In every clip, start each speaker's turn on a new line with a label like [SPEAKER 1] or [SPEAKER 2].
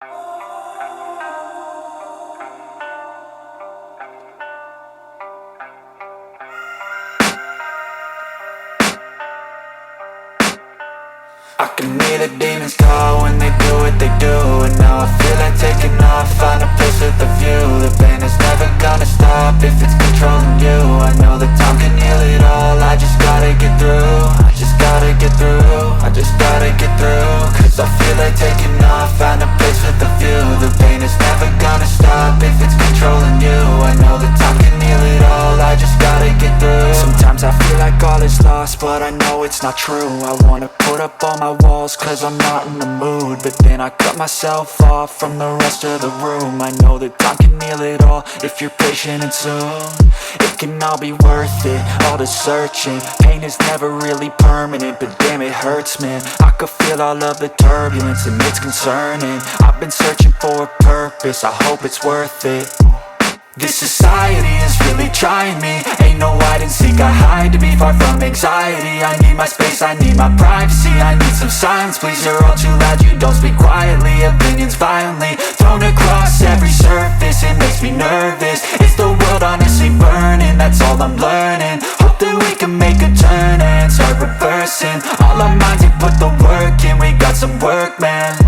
[SPEAKER 1] I can hear the demons call when they do what they do. And now I feel like taking off, find a place with a view. The pain is never gonna stop if it's controlling you. I know that time can heal it all, I just gotta get through. I just gotta get through, I just gotta get through. Cause I feel like taking off, find a place with a view. The pain is never gonna stop if it's controlling you. I know that time can heal it all, I just gotta get through. Sometimes I feel like all is lost, but I know it's not true. I wanna put up all my walls cause I'm not in the mood, but then I cut myself off from the rest of the room. I know that time can heal it all if you're patient and soon it can all be worth it, all the searching. Pain is never really permanent, but damn it hurts, man. I could feel all of the turbulence and it's concerning. I've been searching for a purpose, I hope it's worth it. This society is really trying me. Ain't no hide and seek, I hide to be far from anxiety. I need my space, I need my privacy. I need some silence, please, you're all too loud. You don't speak quietly, opinions violently thrown across every surface. It makes me nervous, it's the world honestly burning. That's all I'm learning, hope that we can make a turn and start reversing. All our minds, we put the work in, we got some work, man.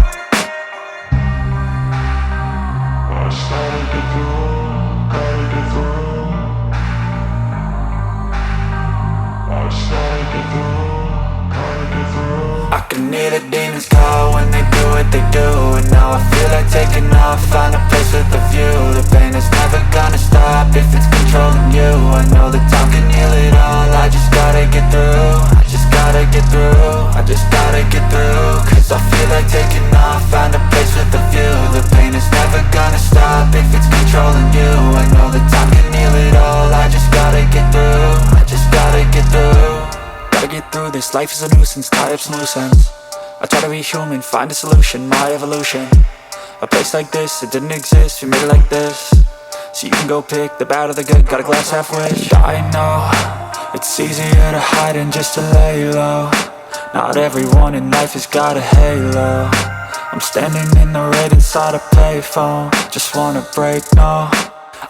[SPEAKER 1] I can hear the demons call when they do what they do. And now I feel like taking off, find a place with a view. The pain is never gonna stop if it's controlling you. I know that time can heal it all, I just gotta get through. I just gotta get through, I just gotta get through. Cause I feel like taking off, find a place with a view. The pain is never gonna stop if it's controlling you. I know that time can heal it all, I just gotta get through. I just gotta get through. Gotta get through this, life is a nuisance, tie up some loose ends. I try to be human, find a solution, my evolution. A place like this, it didn't exist, we made it like this. So you can go pick the bad or the good, got a glass half wish. I know, it's easier to hide than just to lay low. Not everyone in life has got a halo. I'm standing in the red inside a payphone, just wanna break, no.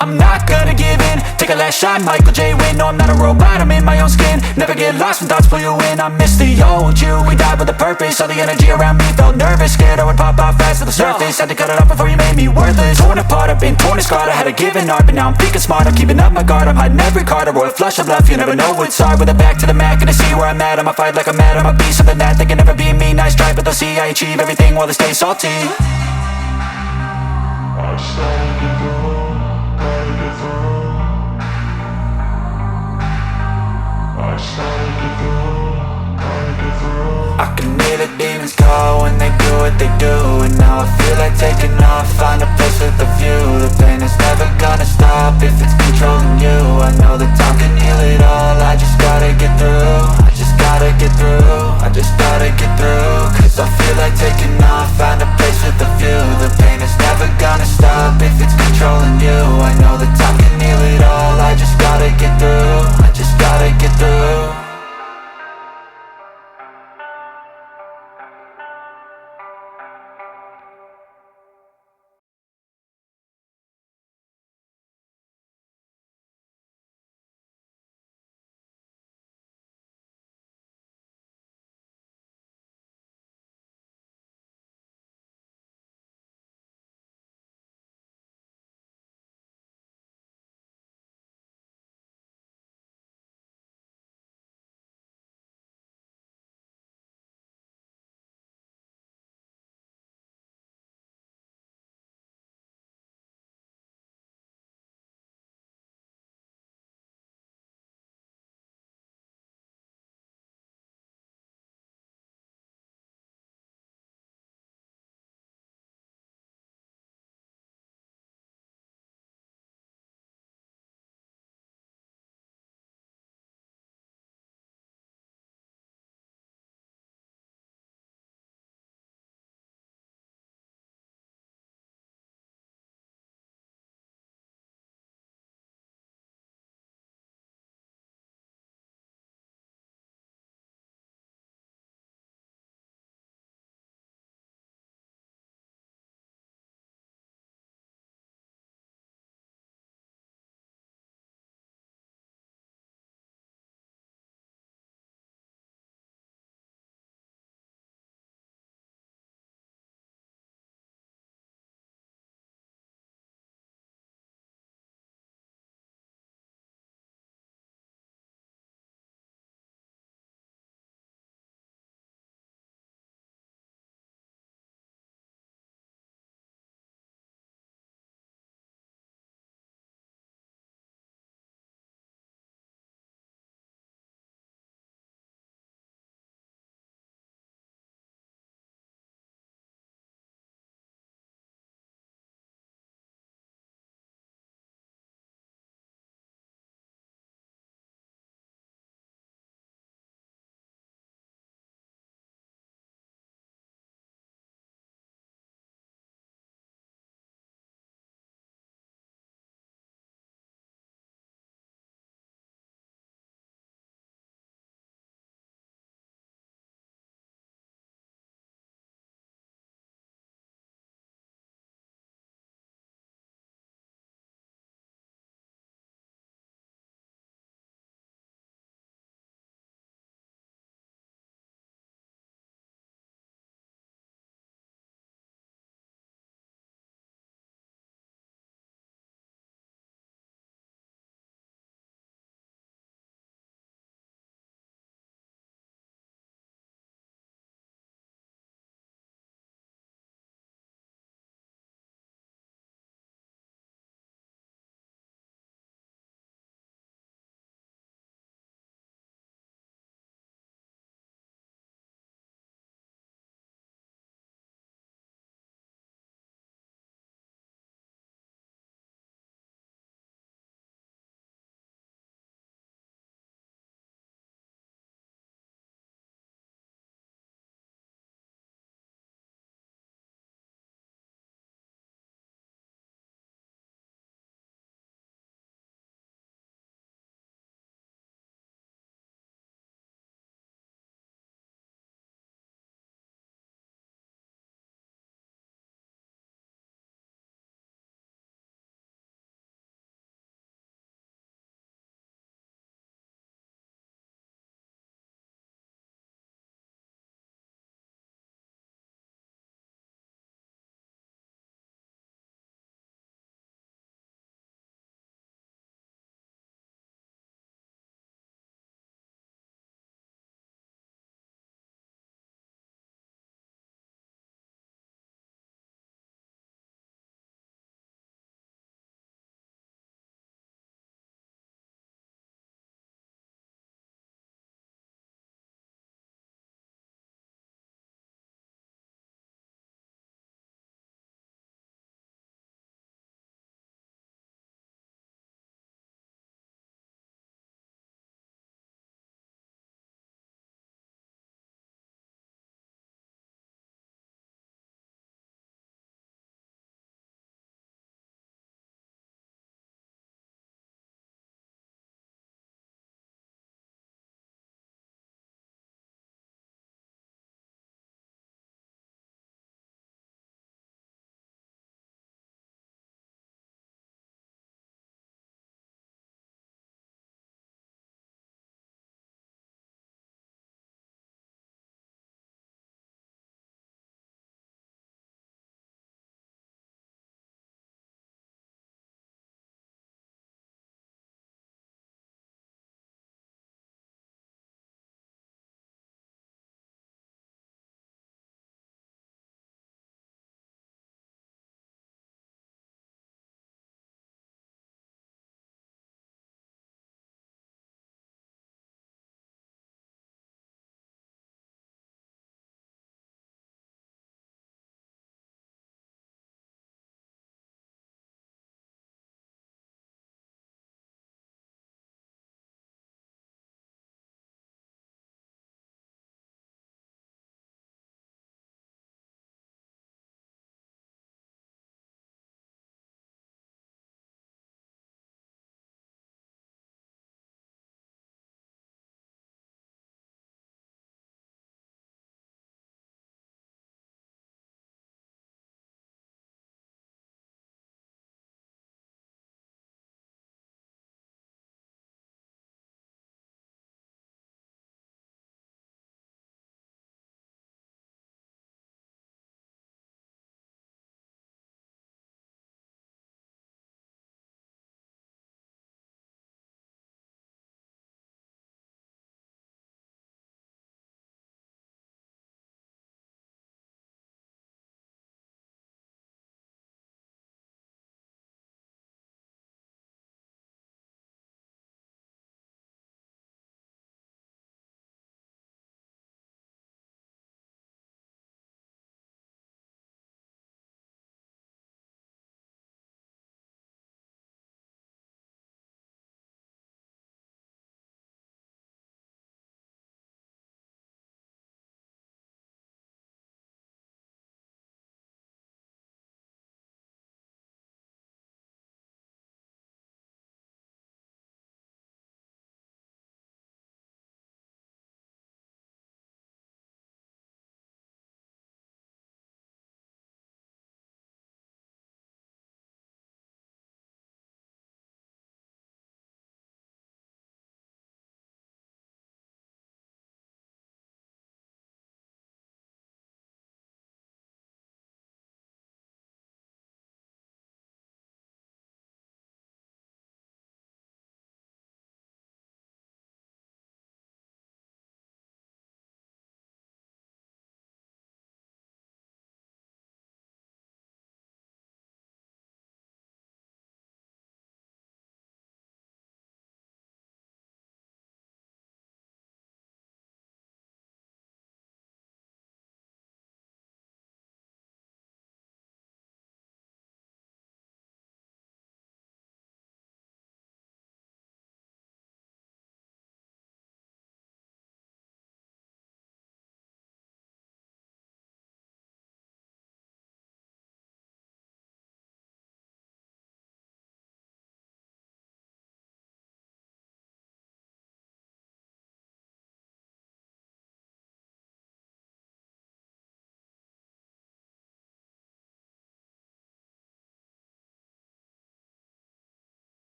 [SPEAKER 1] I'm not gonna give in, take a last shot, Michael J. Win. No, I'm not a robot, I'm in my own skin. Never get lost when thoughts pull you in. I miss the old you, we died with a purpose. All the energy around me felt nervous, scared I would pop off fast to the surface. Had to cut it off before you made me worthless. Torn apart, I've been torn and scarred. I had a given art, but now I'm thinking smart. I'm keeping up my guard, I'm hiding every card. A royal flush of love, you never know what's hard. With a back to the mat, gonna see where I'm at. I'ma fight like I'm mad, I'ma be something that they can never be me. Nice try, but they'll see I achieve everything while they stay salty. I can hear the demons call when they do what they do.